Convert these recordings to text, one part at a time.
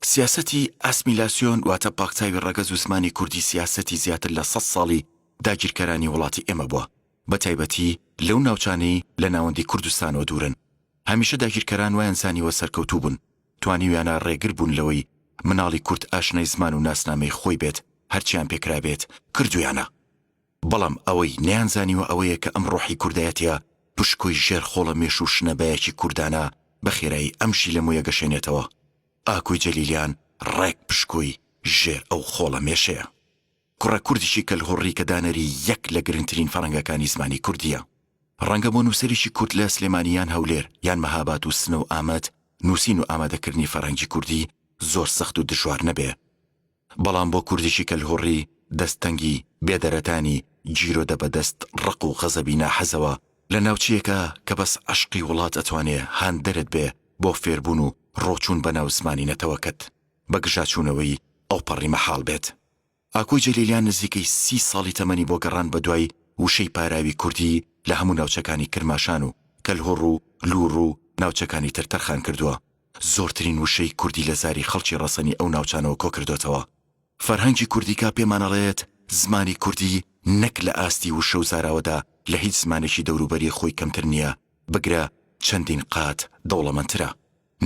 سیاسەتی ئاسمیلاسیۆن واتە پاکچاوی ڕەگەز و زمانی کوردی سیاسەتی زیاتر لە 100 ساڵی داگیرکەرانی وڵاتی ئێمە بووە، بە تایبەتی لەو ناوچانەی لە ناوەندی کوردستانەوە دوورن. هەمیشە داگیرکەران وایان زانیوە سەرکەوتوو بوون، توانیویانە ڕێگر بوون لەوەی مناڵی کورد ئاشنای زمان و ناسنامەی خۆی بێت، هەرچیان پێکرابێت کردویانە. بەڵام ئەوەی نەیانزانیوە ئەوەیە کە ئەم ڕۆحی کوردایەتە پشکۆی ژێر خۆڵە مێش و شنەبایەکی کوردانە بە خێرایی ئەمشی لە مویە گەشێنێتەوە. ئاکۆی جەلیلیان ڕێک پشکۆی ژێر ئەو خۆڵە مێشەیە. کوڕە کوردیشی کەلهۆڕی کە دانەری یەک لە گرنگترین فەڕەنگەکانی زمانی کوردیە. ڕەنگە بۆ نووسەرێکی کورد لە سلێمانیان هەولێر یان مەهاباد و سنە و ئامەد نووسین و ئامادەکردنی فەڕەنگی کوردی زۆر سەخت و دژوار نەبێ. بەڵام بۆ کوردیشی کەلهۆڕی دەستەنگی بێدەرەتانی جیرۆ دەبەدەست ڕق و غەزەبی ناحەزەوە لە ناوچیەکە کە بەس عەشقی وڵات ئەتوانێ هان دەرت بێ بۆ فێربوون و ڕۆچوون بە ناو زمانی نەتەوەکەت بە گژاچوونەوەی ئەو پەڕی مەحاڵ بێت. ئاکۆی جەلیلیان نزیکەی 30 ساڵی تەمەنی بۆ گەڕان بە دوای وشەی پاراوی کوردی لە هەموو ناوچەکانی کرماشان و کەلهۆڕ و لوور و ناوچەکانی تر تەرخان کردووە. زۆرترین وشەی کوردی لە زاری خەڵکی ڕەسەنی ئەو ناوچانەوە کۆ کردوێتەوە. فەرهەنگی کوردیکا پێمانەڵێت زمانی کوردی نەک لە ئاستی وشە و زاراوەدا لە هیچ زمانێکی دەوروبەری خۆی کەمتر نییە، بگرە چەندین قات دەوڵەمەندترە.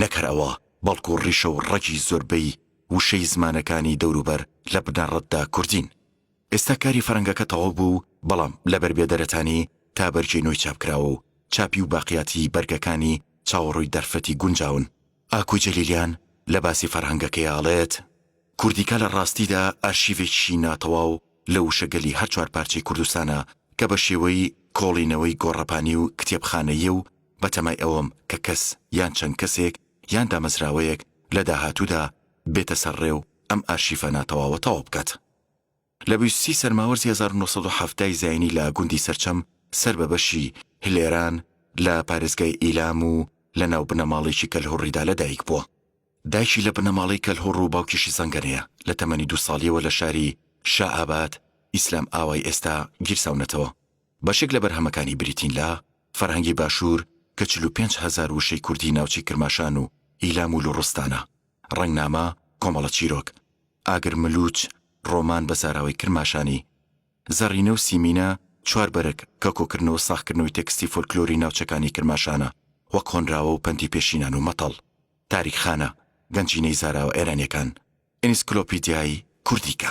نەکەر ئەوە بەڵکو ڕیشە و ڕەگی زۆربەی وشەی زمانەکانی دەوروبەر لە بنەڕەتدا کوردین. ئێستا کاری فەرەنگەکە تەواو بوو، بەڵام لەبەر بێدەرەتانی تا بەرگەی نۆی چاپکراوە و چاپی و باقیاتی بەرگەکانی چاوەڕووی دەرفەتی گونجاون. ئاکۆی جەلیلیان لە باسی فەرهەنگەکەی ئاڵێت کوردیکا لە ڕاستیدا ئارشیڤێکی ناتەواو لە وشەگەلی هەر چوار پارچەی کوردستانە کە بە شێوەی کۆڵینەوەی گۆڕەپانی و کتێبخانەیە و بەتەمای ئەوەم کە کەس یان چەند کەسێک یان دامەزراوەیەک لە داهاتوودا بێتە سەرڕێ و ئەم ئارشیفە ناتەواوە تەواو بکات. لە 20 سەرماوەرزی 1970 زاینی لە گوندی سەرچەم سەر بە بەشی هلێران لە پارێزگای ئیلام و لە ناو بنەماڵێکی کەلهۆڕیدا لەدایک بووە. دایکی لە بنەماڵەی کەلهۆڕ و باوکیشی زەنگەنەیە. لە تەمەنی 2 ساڵیەوە لە شاری شائاباد ئیسلام ئاوای ئێستا گیرساونەتەوە. بەشێک لە بەرهەمەکانی بریتین لە فەرهەنگی باشوور کە 45,000 وشەی کوردی ناوچی کرماشان و ئیلام و لوڕستانە، ڕنگنامە کۆمەڵە چیرۆک، ئاگر ملوچ ڕۆمان بە زاراوی کرماشانی، زەڕینە و سیمینە 4 بەرەک کە کۆکردنەوە ساختکردنەوەی تێکستی فۆلکلۆری ناوچەکانی کرماشانە وەک خۆنراوە و پەنتی پێشینان و مەتەڵ، تاریخخانە، گەنجینەی زاراوە ئێرانیەکان، ئێنسکلۆپیدیای کوردیکە.